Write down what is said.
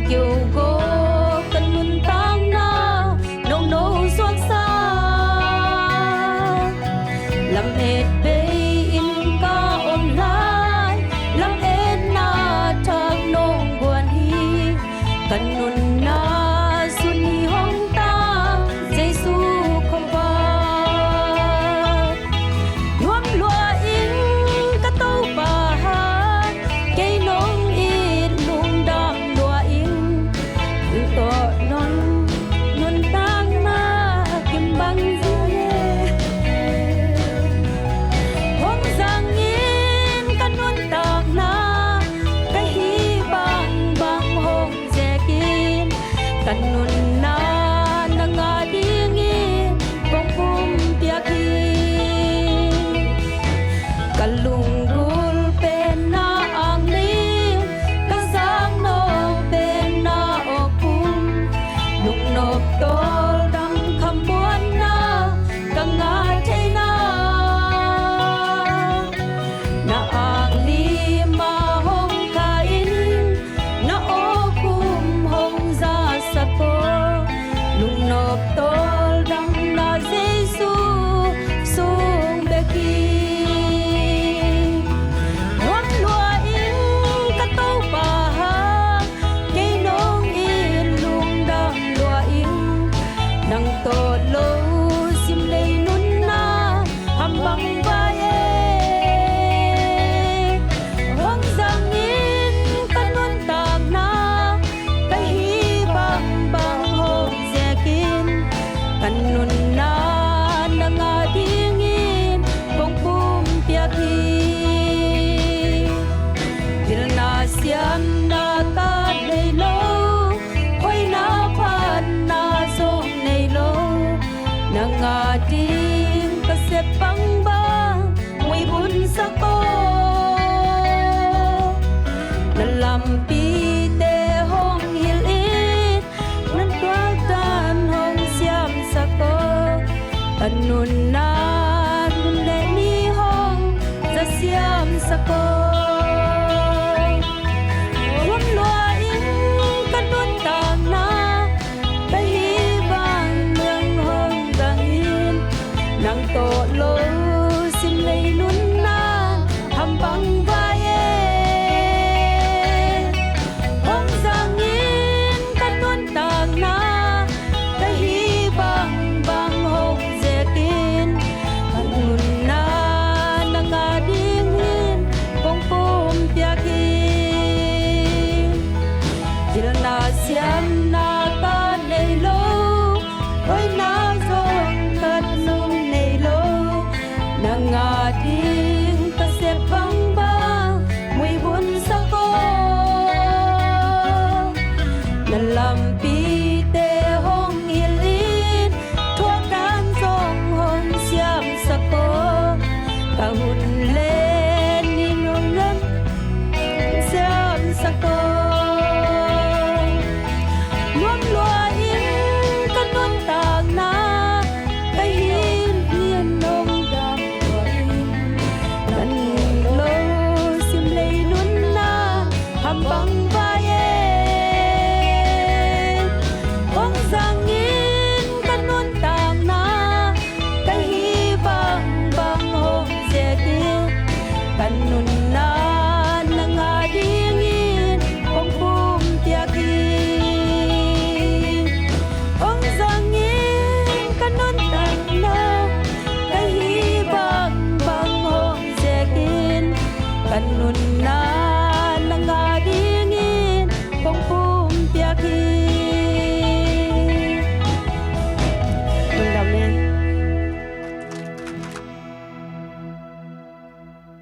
kiều go cần nun tang na nâu nâu xuân xa làm hết bê in ca ôm lại làm hết na thác nông buồn hi cần nun na xuân hi hong ta Giêsu không vào nuông lúa in ca tâu bà ha cây nông in lung đam lúa in to non non tang na kim băng dê hong giang in ca non tang na cái hi băng băng hong dê kin ca non na nga dingin bong bum tiak hi kalunggul pen na ang lim kasang no pen na okum lục nộp tol đăng khăm buôn na kanga thay na ang lim ma hong kain na okum hong za sa ko lục nộp tol đăng na Giêsu sung beki nuông lúa in ca tâu bà ha cây nông in lung đam lúa in nang to lâu sim lei nun na ham bang vai hoang giang in ca nun tang na cái hi bang bang hong dè kin kan nun na nga dingin bong bum piak hi dil na siam na ta nei lo khoi na phan na som nei lo na nga ding ka se pang ba ngui bun sa ko na lam pi